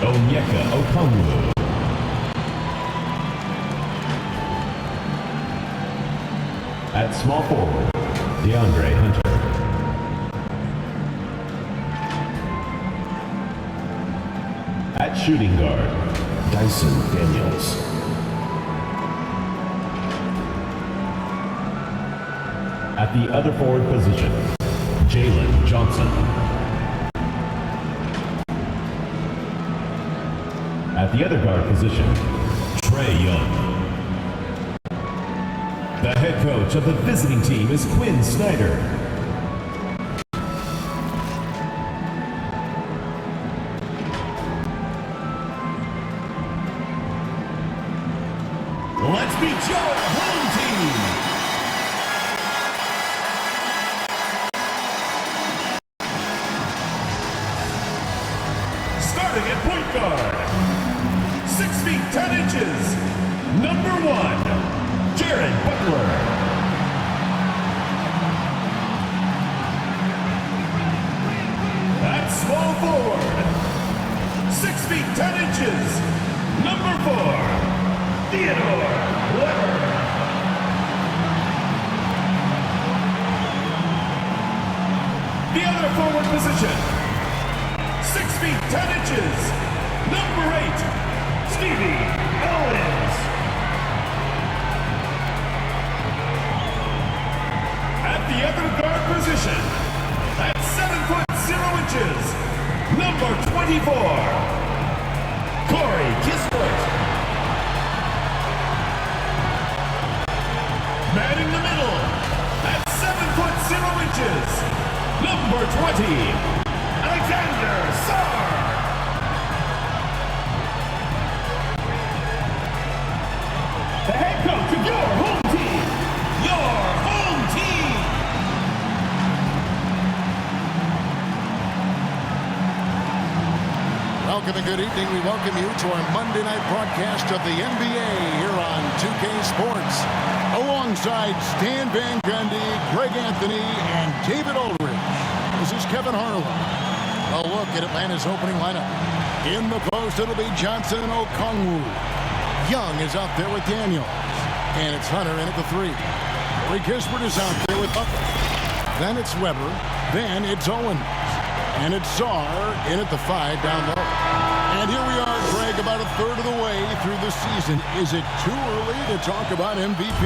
Onyeka Okongwu. At small forward, DeAndre Hunter. At shooting guard, Dyson Daniels. At the other forward position, Jalen Johnson. At the other guard position, Trae Young. The head coach of the visiting team is Quinn Snyder. Let's meet your home team. Starting at point guard, 6 feet 10 inches, number 1. Jared Butler. At small forward, 6 feet 10 inches, number 4, Theodore Weber. The other forward position, 6 feet 10 inches, number 8, Stevie Owens. The other guard position, at 7 foot 0 inches, number 24, Corey Kispert. Man in the middle, at 7 foot 0 inches, number 20, Alexander Sarr. The head coach of your home team, your home team. Welcome and good evening. We welcome you to our Monday night broadcast of the NBA here on 2K Sports. Alongside Stan Van Gundy, Greg Anthony, and David Aldridge. This is Kevin Harlan. A look at Atlanta's opening lineup. In the post, it'll be Johnson and Okongwu. Young is out there with Daniels. And it's Hunter in at the 3. Corey Kispert is out there with Butler. Then it's Weber. Then it's Owens. And it's Sarr in at the 5 down low. And here we are, Greg, about a third of the way through the season. Is it too early to talk about MVP?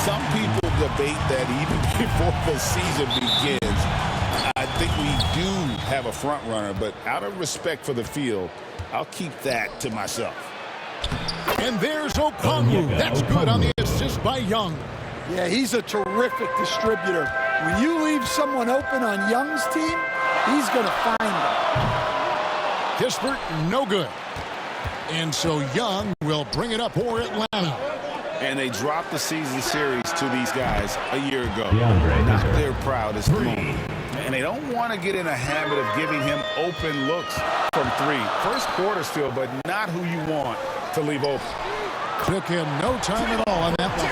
Some people debate that even before the season begins. I think we do have a front runner, but out of respect for the field, I'll keep that to myself. And there's Okongwu. That's good on the assist by Young. Yeah, he's a terrific distributor. When you leave someone open on Young's team, he's going to find them. Kispert, no good. And so Young will bring it up for Atlanta. And they dropped the season series to these guys a year ago. Not their proudest moment. And they don't want to get in a habit of giving him open looks from 3. First quarter still, but not who you want to leave open. Took him no time at all on that one.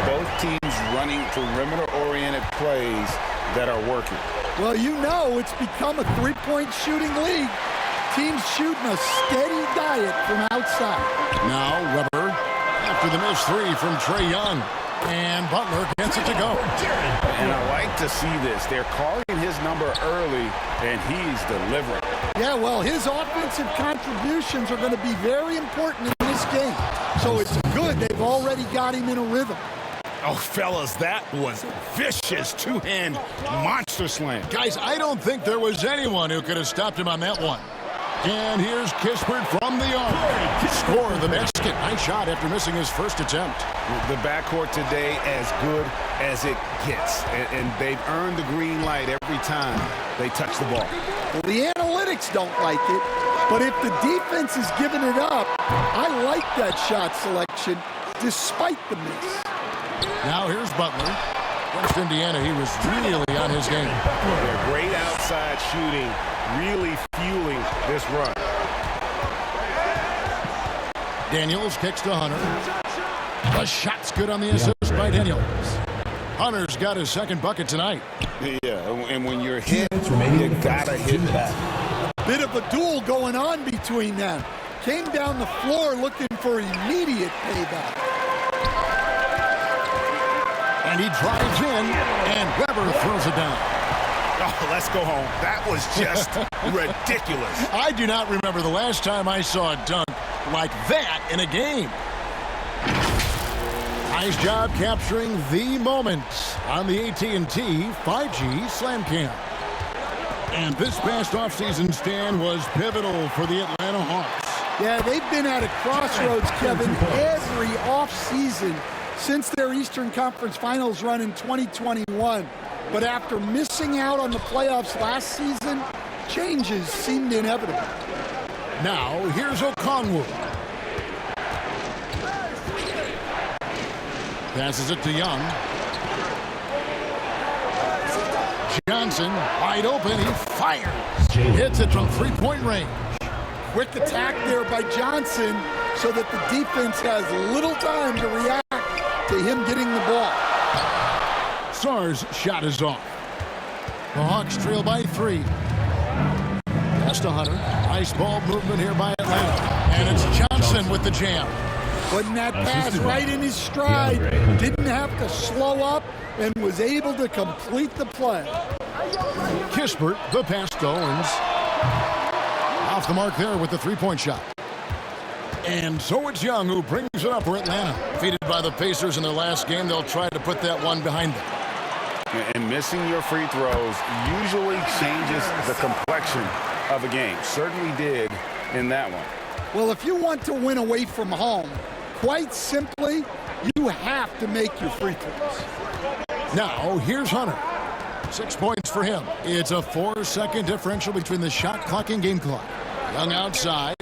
Both teams running perimeter-oriented plays that are working. Well, you know it's become a three-point shooting league. Teams shooting a steady diet from outside. Now Weber after the missed 3 from Trae Young. And Butler gets it to go. And I like to see this. They're calling his number early, and he's delivering. Yeah, well, his offensive contributions are going to be very important in this game. So it's good they've already got him in a rhythm. Oh, fellas, that was vicious two-hand monster slam. Guys, I don't think there was anyone who could have stopped him on that one. And here's Kispert from the arc. Score the basket. Nice shot after missing his first attempt. The backcourt today as good as it gets. And they've earned the green light every time they touch the ball. Well, the analytics don't like it, but if the defense is giving it up, I like that shot selection despite the miss. Now here's Butler. Against Indiana, he was really on his game. They're great outside shooting, really fueling this run. Daniels kicks to Hunter. The shot's good on the assist by Daniels. Hunter's got his second bucket tonight. Yeah, and when you're hit, you gotta hit that. Bit of a duel going on between them. Came down the floor looking for immediate payback. And he drives in, and Weber throws it down. Oh, let's go home. That was just ridiculous. I do not remember the last time I saw a dunk like that in a game. Nice job capturing the moments on the AT&T 5G Slam Cam. And this past offseason, Stan, was pivotal for the Atlanta Hawks. Yeah, they've been at a crossroads, Kevin, every offseason since their Eastern Conference Finals run in 2021. But after missing out on the playoffs last season, changes seemed inevitable. Now, here's Okongwu. Passes it to Young. Johnson, wide open, he fires. Hits it from three-point range. Quick attack there by Johnson so that the defense has little time to react to him getting the ball. Sarr's shot is off. The Hawks trail by 3. Pass to Hunter. Nice ball movement here by Atlanta. And it's Johnson with the jam. Putting that pass right in his stride. Didn't have to slow up and was able to complete the play. Kispert, the pass to Owens. Off the mark there with the three-point shot. And so it's Young who brings it up for Atlanta. Defeated by the Pacers in their last game, they'll try to put that one behind them. And missing your free throws usually changes the complexion of a game. Certainly did in that one. Well, if you want to win away from home, quite simply, you have to make your free throws. Now, here's Hunter. 6 points for him. It's a 4-second differential between the shot clock and game clock. Young outside.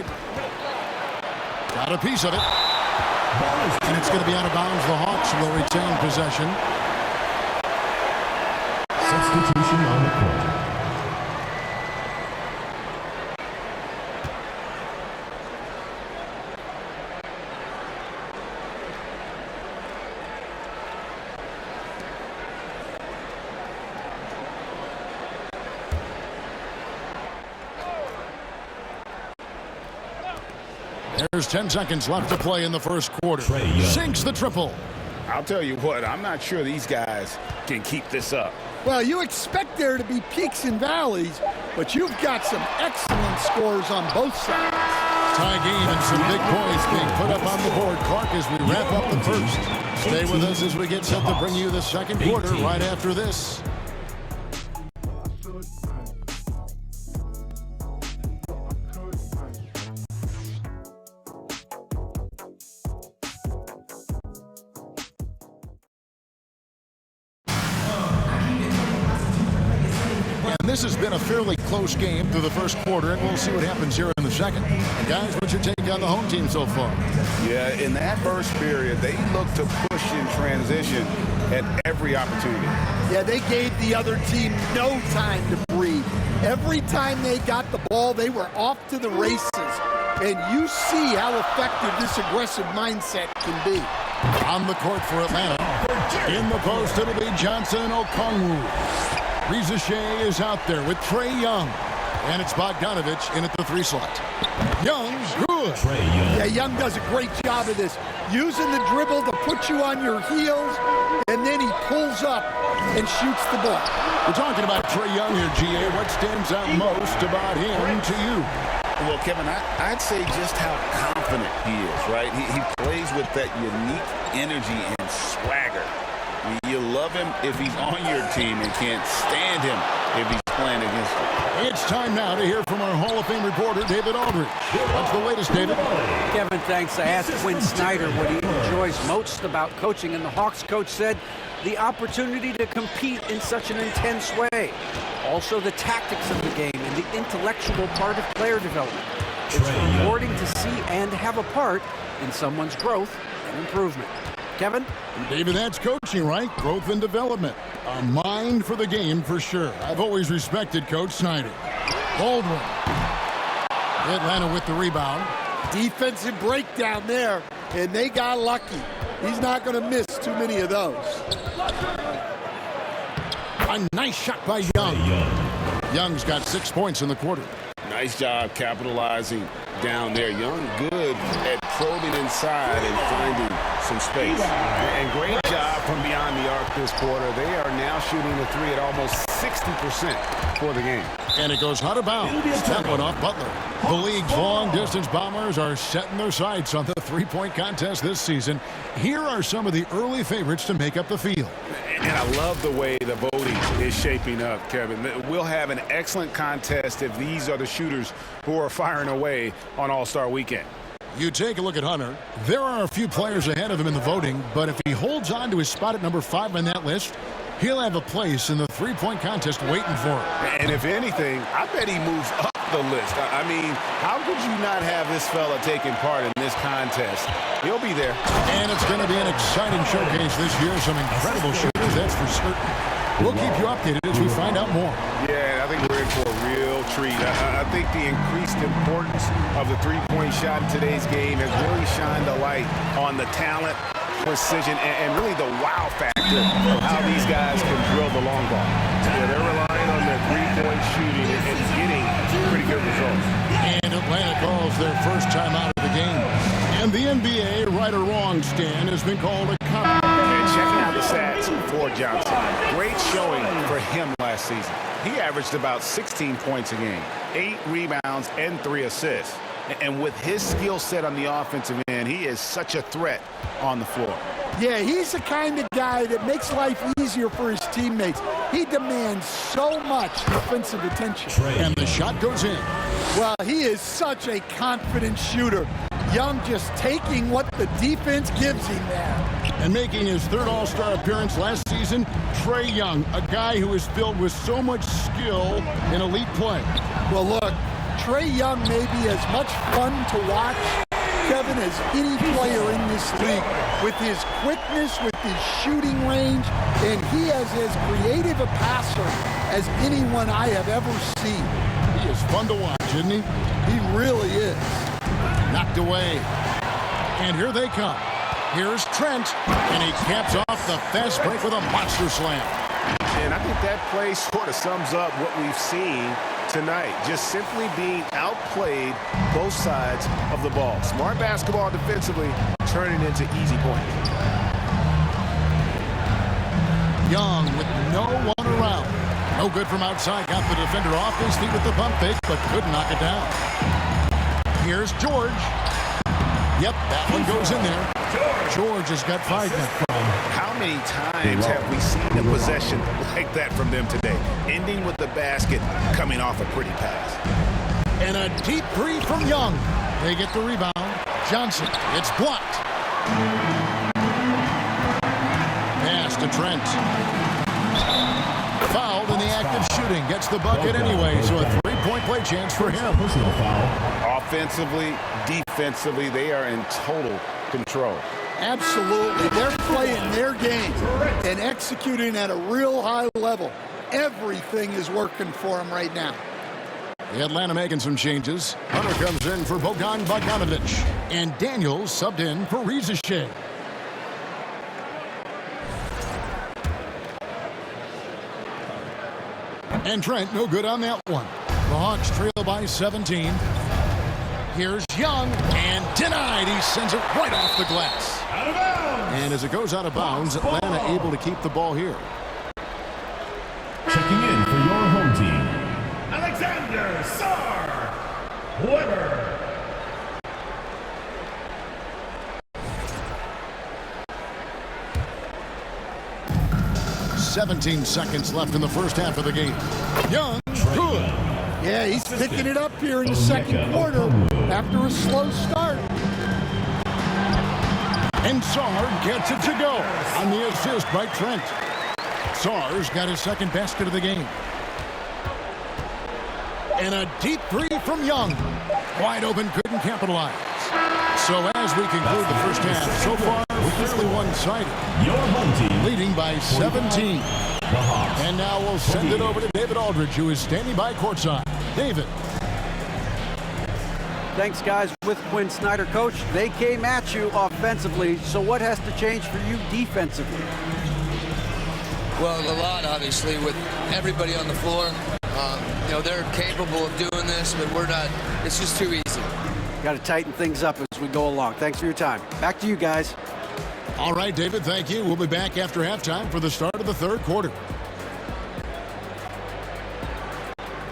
Got a piece of it. And it's going to be out of bounds. The Hawks will retain possession. Substitution on the court. There's 10 seconds left to play in the first quarter. Sinks the triple. I'll tell you what, I'm not sure these guys can keep this up. Well, you expect there to be peaks and valleys, but you've got some excellent scores on both sides. Tie game and some big points being put up on the board. Clark, as we wrap up the first. Stay with us as we get set to bring you the second quarter right after this. This has been a fairly close game through the first quarter, and we'll see what happens here in the second. Guys, what's your take on the home team so far? Yeah, in that first period, they looked to push in transition at every opportunity. Yeah, they gave the other team no time to breathe. Every time they got the ball, they were off to the races. And you see how effective this aggressive mindset can be. On the court for Atlanta. In the post, it'll be Johnson and Okongwu. Reza Shea is out there with Trae Young. And it's Bogdanovich in at the 3 slot. Young, good. Yeah, Young does a great job of this. Using the dribble to put you on your heels, and then he pulls up and shoots the ball. We're talking about Trae Young here, GA. What stands out most about him to you? Well, Kevin, I'd say just how confident he is, right? He plays with that unique energy and swagger. You love him if he's on your team and can't stand him if he's playing against you. It's time now to hear from our Hall of Fame reporter, David Aldridge. What's the latest, David? Kevin, thanks. I asked Quinn Snyder what he enjoys most about coaching, and the Hawks coach said the opportunity to compete in such an intense way. Also, the tactics of the game and the intellectual part of player development. It's rewarding to see and have a part in someone's growth and improvement. Kevin? David, that's coaching, right? Growth and development. A mind for the game for sure. I've always respected Coach Snyder. Baldwin. Atlanta with the rebound. Defensive breakdown there, and they got lucky. He's not going to miss too many of those. A nice shot by Young. Young's got 6 points in the quarter. Nice job capitalizing down there. Young good at probing inside and finding some space. And great job from beyond the arc this quarter. They are now shooting the three at almost 60% for the game. And it goes out of bounds. That one off Butler. The league's long-distance Bombers are setting their sights on the three-point contest this season. Here are some of the early favorites to make up the field. And I love the way the voting is shaping up, Kevin. We'll have an excellent contest if these are the shooters who are firing away on All-Star Weekend. You take a look at Hunter. There are a few players ahead of him in the voting, but if he holds on to his spot at number 5 on that list, he'll have a place in the three-point contest waiting for him. And if anything, I bet he moves up the list. I mean, how could you not have this fella taking part in this contest? He'll be there. And it's going to be an exciting showcase this year. Some incredible shooters, that's for certain. We'll keep you updated as we find out more. Yeah, I think we're in for a real treat. I think the increased importance of the three-point shot in today's game has really shined a light on the talent, precision, and really the wow factor of how these guys can drill the long ball. Yeah, they're relying on their three-point shooting and getting pretty good results. And Atlanta calls their first time out of the game. And the NBA, right or wrong, Stan, has been called a cop. And checking out the stats for Johnson. Great showing for him last season. He averaged about 16 points a game, 8 rebounds, and 3 assists. And with his skill set on the offensive end, he is such a threat on the floor. Yeah, he's the kind of guy that makes life easier for his teammates. He demands so much defensive attention. And the shot goes in. Well, he is such a confident shooter. Young just taking what the defense gives him there. And making his third All-Star appearance last season, Trae Young, a guy who is filled with so much skill in elite play. Well, look, Trae Young may be as much fun to watch, Kevin, as any player in this league. With his quickness, with his shooting range, and he is as creative a passer as anyone I have ever seen. He is fun to watch, isn't he? He really is. Knocked away. And here they come. Here's Trent, and he caps off the fast break with a monster slam. And I think that play sort of sums up what we've seen tonight. Just simply being outplayed both sides of the ball. Smart basketball defensively, turning into easy points. Young with no one around. No good from outside. Got the defender off his feet with the pump fake, but couldn't knock it down. Here's George. Yep, that one goes in there. George has got 5 now. How many times have we seen a possession like that from them today? Ending with the basket, coming off a pretty pass. And a deep three from Young. They get the rebound. Johnson, it's blocked. Pass to Trent. Fouled in the act of shooting. Gets the bucket anyway, so a three-point play chance for him. Offensively, defensively, they are in total control. Absolutely. They're playing their game and executing at a real high level. Everything is working for them right now. The Atlanta making some changes. Hunter comes in for Bogdan Bogdanovic. And Daniels subbed in for Reza Shea. And Trent, no good on that one. The Hawks trail by 17. Here's Young, and denied. He sends it right off the glass. Out of bounds. And as it goes out of bounds, Atlanta able to keep the ball here. Checking in for your home team, Alexander Sarr Weber. 17 seconds left in the first half of the game. Young, good. Yeah, he's picking it up here in the second quarter after a slow start. And Sarr gets it to go on the assist by Trent. Sarr's got his second basket of the game. And a deep three from Young. Wide open, couldn't capitalize. So as we conclude the first half, so far, fairly one-sided. Your home team Leading by 17. And now we'll send it over to David Aldridge, who is standing by courtside. David. Thanks, guys. With Quinn Snyder, Coach, they came at you offensively. So what has to change for you defensively? Well, a lot, obviously, with everybody on the floor. They're capable of doing this, but we're not. It's just too easy. Got to tighten things up as we go along. Thanks for your time. Back to you guys. All right, David, thank you. We'll be back after halftime for the start of the third quarter.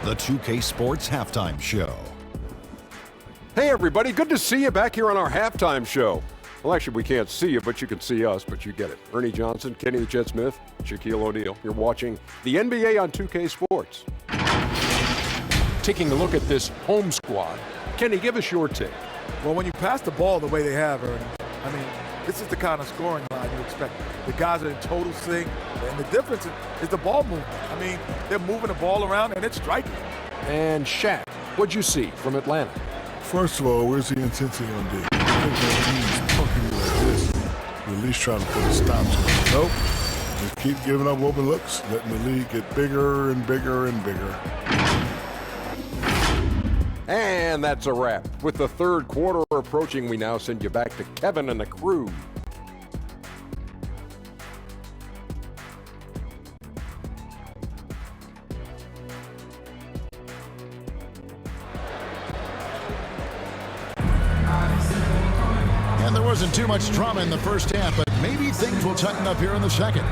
The 2K Sports Halftime Show. Hey, everybody. Good to see you back here on our halftime show. Well, actually, we can't see you, but you can see us, but you get it. Ernie Johnson, Kenny the Jet Smith, Shaquille O'Neal. You're watching the NBA on 2K Sports. Taking a look at this home squad. Kenny, give us your take. Well, when you pass the ball the way they have, Ernie, I mean, this is the kind of scoring line you expect. The guys are in total sync, and the difference is the ball movement. I mean, they're moving the ball around, and it's striking. And Shaq, what'd you see from Atlanta? First of all, where's the intensity on D? I think that team's pucking you like this. You at least try to put a stop to it. Nope. Just keep giving up open looks, letting the league get bigger and bigger and bigger. And that's a wrap. With the third quarter approaching, we now send you back to Kevin and the crew. And there wasn't too much drama in the first half, but maybe things will tighten up here in the second.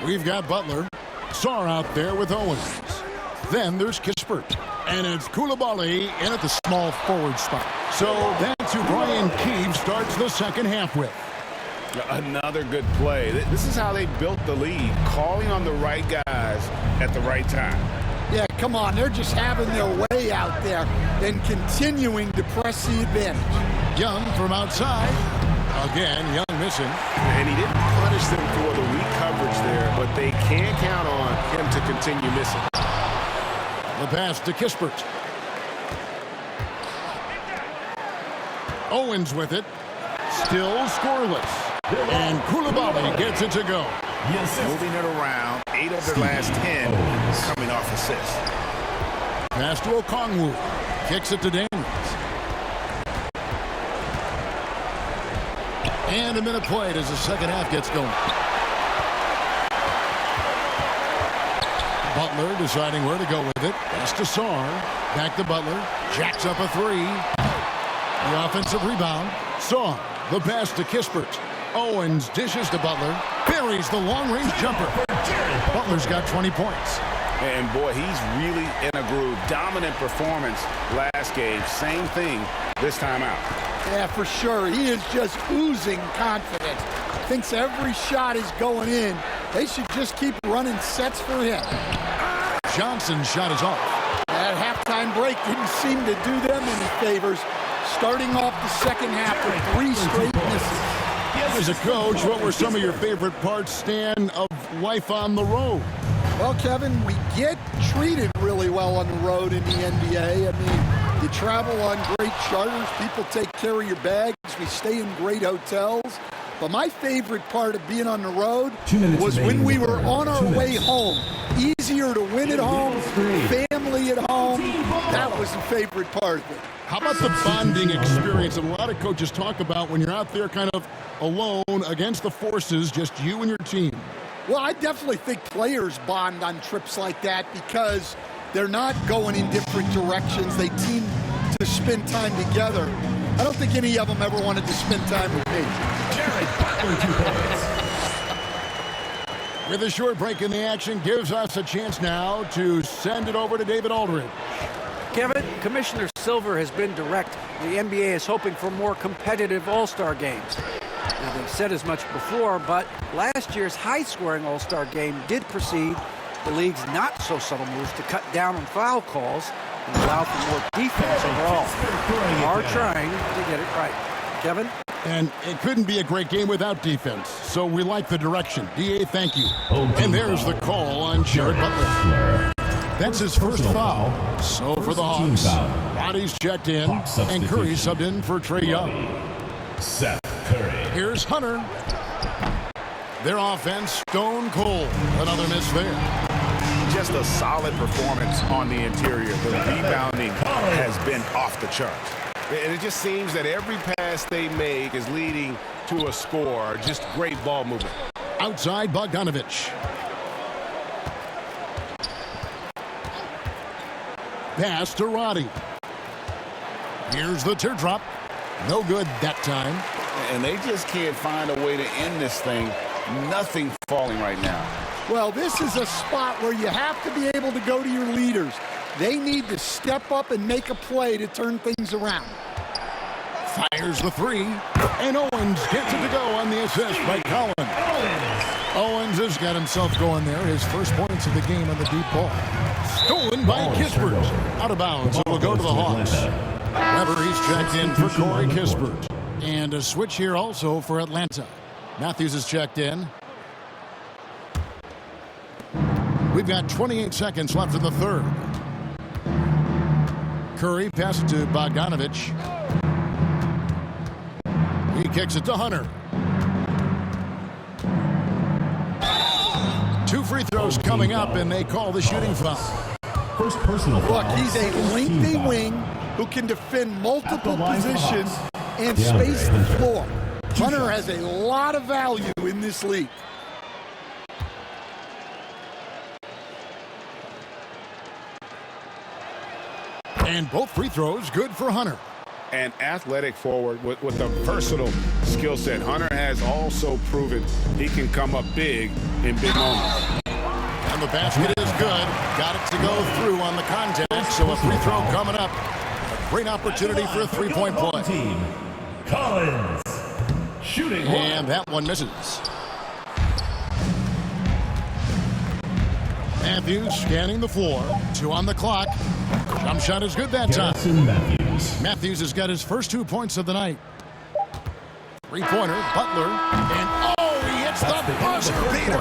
We've got Butler. Sarr out there with Owens. Then there's Kispert. And it's Coulibaly in at the small forward spot. So that's who Brian Keefe starts the second half with. Another good play. This is how they built the lead, calling on the right guys at the right time. Yeah, come on. They're just having their way out there and continuing to press the advantage. Young from outside. Again, Young missing. And he didn't punish them for the weak coverage there, but they can't count on him to continue missing. The pass to Kispert. Owens with it. Still scoreless. And Coulibaly gets it to go. Moving it around. 8 of their last 10 coming off assists. Pass to Okongwu. Kicks it to Daniels. And a minute played as the second half gets going. Butler deciding where to go with it. Pass to Sarr. Back to Butler. Jacks up a three. The offensive rebound. Sarr. The pass to Kispert. Owens dishes to Butler. Buries the long-range jumper. Butler's got 20 points. And boy, he's really in a groove. Dominant performance last game. Same thing this time out. Yeah, for sure. He is just oozing confidence. Thinks every shot is going in. They should just keep running sets for him. Johnson's shot is off. That halftime break didn't seem to do them any favors. Starting off the second half with 3 straight misses. As a coach, what were some of your favorite parts, Stan, of life on the road? Well, Kevin, we get treated really well on the road in the NBA. I mean, you travel on great charters. People take care of your bags. We stay in great hotels. But my favorite part of being on the road was when we were on our way home. Easier to win at home, family at home. That was the favorite part of it. How about the bonding experience that a lot of coaches talk about when you're out there kind of alone against the forces, just you and your team? Well, I definitely think players bond on trips like that because they're not going in different directions. They team to spend time together. I don't think any of them ever wanted to spend time with me. Jared Butler, 2 points. With a short break in the action, gives us a chance now to send it over to David Aldridge. Kevin, Commissioner Silver has been direct. The NBA is hoping for more competitive All-Star games. Now, they've said as much before, but last year's high-scoring All-Star game did precede the league's not-so-subtle moves to cut down on foul calls and allow for more defense overall. They are trying to get it right. Kevin? And it couldn't be a great game without defense, so we like the direction. DA, thank you. And there's the call on Jared Butler. That's his first foul. So for the Hawks, bodies checked in, and Curry subbed in for Trae Young. Seth Curry. Here's Hunter. Their offense, stone cold. Another miss there. Just a solid performance on the interior. The rebounding has been off the charts. And it just seems that every pass they make is leading to a score. Just great ball movement. Outside Bogdanovich. Pass to Roddy. Here's the teardrop. No good that time. And they just can't find a way to end this thing. Nothing falling right now. Well, this is a spot where you have to be able to go to your leaders. They need to step up and make a play to turn things around. Fires the three, and Owens gets it to go on the assist by Collins. Owens has got himself going there. His first points of the game on the deep ball. Stolen by Kispert. Out of bounds. It will go to the Hawks. Weber, he's checked in for Corey Kispert. And a switch here also for Atlanta. Matthews is checked in. We've got 28 seconds left in the third. Curry passes to Bogdanovich. He kicks it to Hunter. 2 free throws coming up, and they call the shooting foul. First personal foul. Look, he's a lengthy wing who can defend multiple positions and space the floor. Hunter has a lot of value in this league. And both free throws good for Hunter. An athletic forward with a versatile skill set. Hunter has also proven he can come up big in big moments. And the basket is good. Got it to go through on the contact, so a free throw coming up. A great opportunity for a three-point play. Team. Collins. Shooting. And that one misses. Matthews scanning the floor. 2 on the clock. Jump shot is good that time. Matthews has got his first 2 points of the night. Three-pointer, Butler, and he hits the buzzer beater.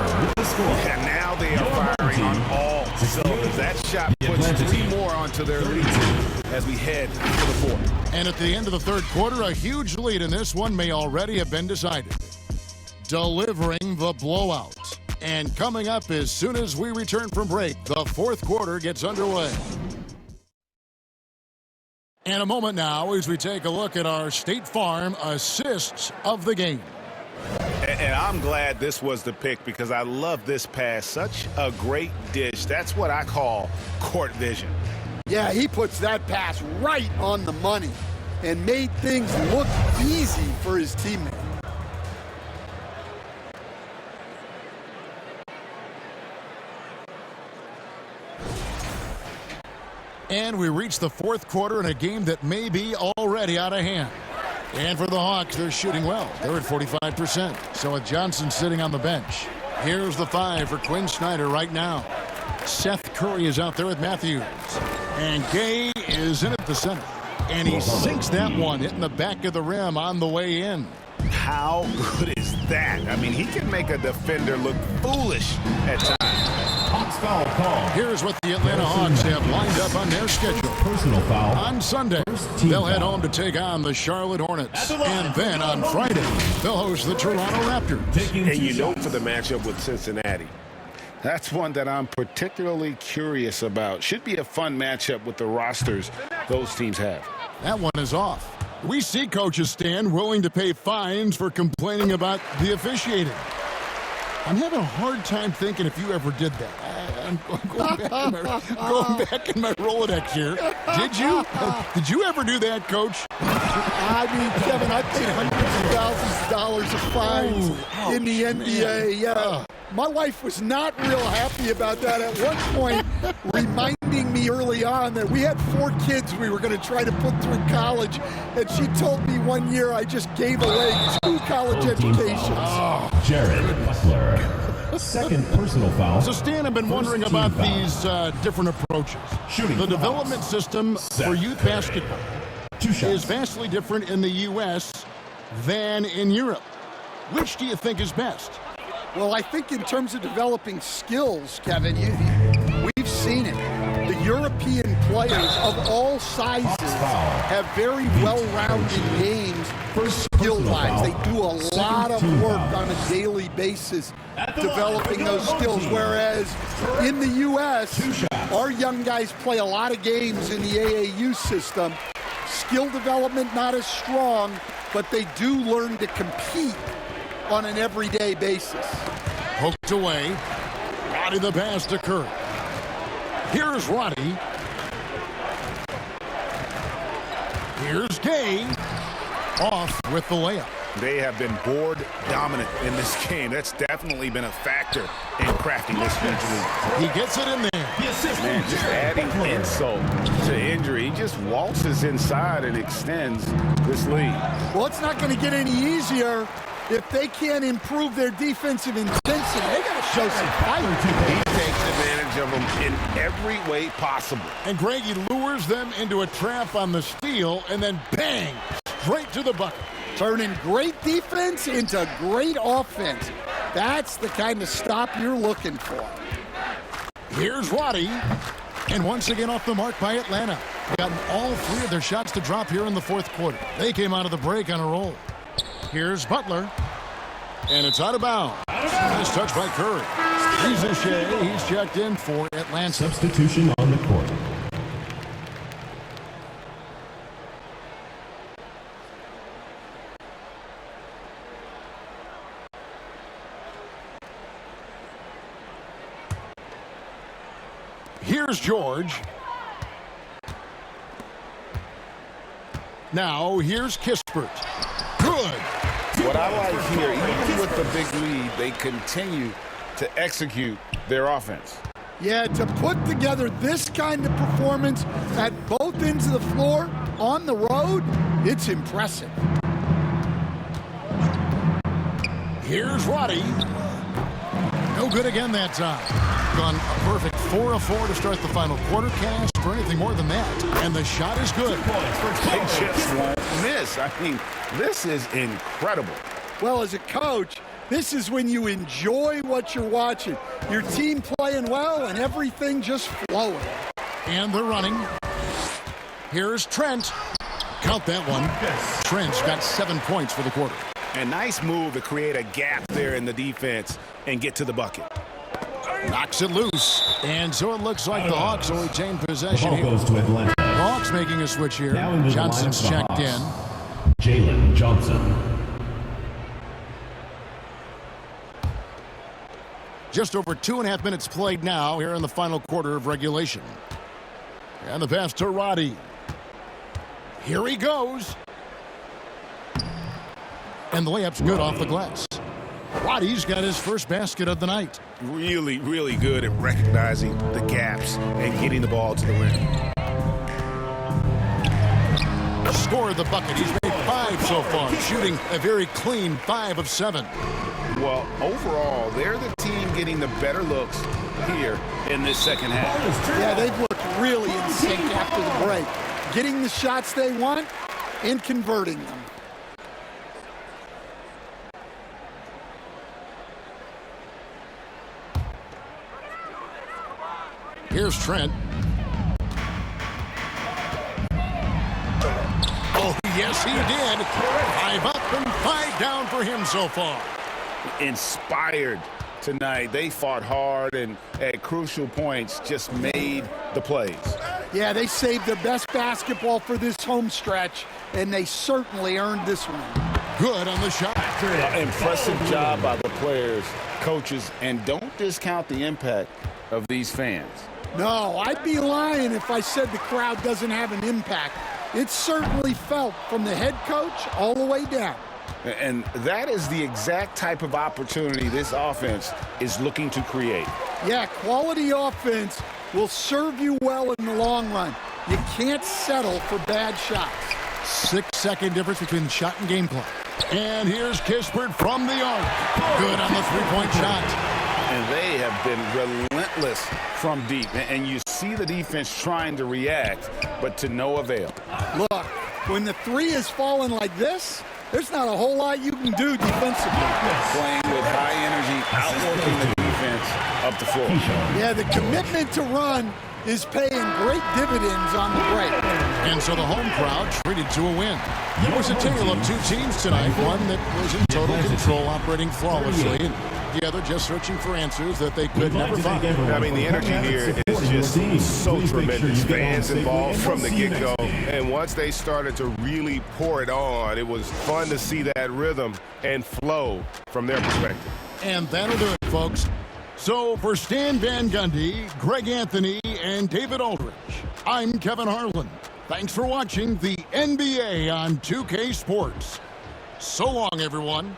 And now they are firing on all cylinders. That shot puts 3 more onto their lead as we head to the fourth. And at the end of the third quarter, a huge lead in this one may already have been decided. Delivering the blowout. And coming up as soon as we return from break, the fourth quarter gets underway. And a moment now as we take a look at our State Farm assists of the game. And I'm glad this was the pick because I love this pass. Such a great dish. That's what I call court vision. Yeah, he puts that pass right on the money and made things look easy for his teammate. And we reach the fourth quarter in a game that may be already out of hand. And for the Hawks, they're shooting well. They're at 45%. So with Johnson sitting on the bench, here's the 5 for Quinn Snyder right now. Seth Curry is out there with Matthews. And Gay is in at the center. And he sinks that one, hitting the back of the rim on the way in. How good is that? I mean, he can make a defender look foolish at times. Hawks foul call. Here's what the Atlanta Hawks have lined up on their schedule. Personal foul. On Sunday, they'll head home to take on the Charlotte Hornets. And then on Friday, they'll host the Toronto Raptors. And you know, for the matchup with Cincinnati, that's one that I'm particularly curious about. Should be a fun matchup with the rosters those teams have. That one is off. We see coaches stand willing to pay fines for complaining about the officiating. I'm having a hard time thinking if you ever did that. I'm going back in my Rolodex here. Did you? Did you ever do that, Coach? I mean, Kevin, I paid hundreds of thousands of dollars of fines in the NBA. Yeah. My wife was not real happy about that at one point, reminding me early on that we had 4 kids we were going to try to put through college, and she told me one year I just gave away 2 college educations. Jared Butler. Second personal foul. So, Stan, I've been wondering about these different approaches. The development system for youth basketball is vastly different in the U.S. than in Europe. Which do you think is best? Well, I think in terms of developing skills, Kevin, we've seen it. The European players of all sizes have very well-rounded games skill-wise. They do a lot of work on a daily basis developing those skills, whereas in the U.S., our young guys play a lot of games in the AAU system. skill development not as strong, but they do learn to compete on an everyday basis. Poked away. Roddy the pass to Curry. Here's Roddy. Here's Gay. Off with the layup. They have been board dominant in this game. That's definitely been a factor in crafting this victory. He gets it in there. Man, just adding insult to injury. He just waltzes inside and extends this lead. Well, it's not going to get any easier if they can't improve their defensive intensity. They got to show some fight. He takes advantage of them in every way possible. And Greg, he lures them into a trap on the steal, and then bang, straight to the bucket. Turning great defense into great offense. That's the kind of stop you're looking for. Here's Roddy. And once again off the mark by Atlanta. Gotten all three of their shots to drop here in the fourth quarter. They came out of the break on a roll. Here's Butler. And it's out of bounds. Nice touch by Curry. Shea, he's checked in for Atlanta. Substitution on the court. Here's George. Now, here's Kispert. Good. What I like here, even with the big lead, they continue to execute their offense. Yeah, to put together this kind of performance at both ends of the floor on the road, it's impressive. Here's Roddy. No good again that time. Gone a perfect 4 of 4 to start the final quarter. Can't ask for anything more than that. And the shot is good. They just won't miss. I mean, this is incredible. Well, as a coach, this is when you enjoy what you're watching. Your team playing well and everything just flowing. And they're running. Here's Trent. Count that one. Trent's got 7 points for the quarter. A nice move to create a gap there in the defense and get to the bucket. Knocks it loose. And so it looks like the Hawks will retain possession Ball here. goes to Atlanta. The Hawks making a switch here. Now into the Johnson's lineup for the checked Hawks. in. Jalen Johnson. Just over 2.5 minutes played now here in the final quarter of regulation. And the pass to Roddy. Here he goes. And the layup's good off the glass. Roddy's got his first basket of the night. Really, really good at recognizing the gaps and getting the ball to the rim. Scored the bucket. He's made 5 so far, shooting a very clean 5 of 7. Well, overall, they're the team getting the better looks here in this second half. Yeah, they've looked really in sync after the break. Getting the shots they want and converting them. Here's Trent. Oh, yes, he did. 5 up and 5 down for him so far. Inspired tonight. They fought hard and at crucial points just made the plays. Yeah, they saved their best basketball for this home stretch, and they certainly earned this one. Good on the shot. Impressive job by the players, coaches, and don't discount the impact of these fans. No, I'd be lying if I said the crowd doesn't have an impact. It's certainly felt from the head coach all the way down. And that is the exact type of opportunity this offense is looking to create. Yeah, quality offense will serve you well in the long run. You can't settle for bad shots. 6-second difference between the shot and game clock. And here's Kispert from the arc. Good on the three-point shot. And they have been relentless from deep. And you see the defense trying to react, but to no avail. Look, when the three is falling like this, there's not a whole lot you can do defensively. Playing with high energy, outworking the defense up the floor. Yeah, the commitment to run is paying great dividends on the break. And so the home crowd treated to a win. It was a tale of 2 teams tonight. One that was in total control, operating flawlessly. together just searching for answers that they could never find. I mean, the energy here is just so tremendous. Fans involved from the get-go. And once they started to really pour it on, it was fun to see that rhythm and flow from their perspective. And that'll do it, folks. So for Stan Van Gundy, Greg Anthony, and David Aldridge, I'm Kevin Harlan. Thanks for watching the NBA on 2K Sports. So long, everyone.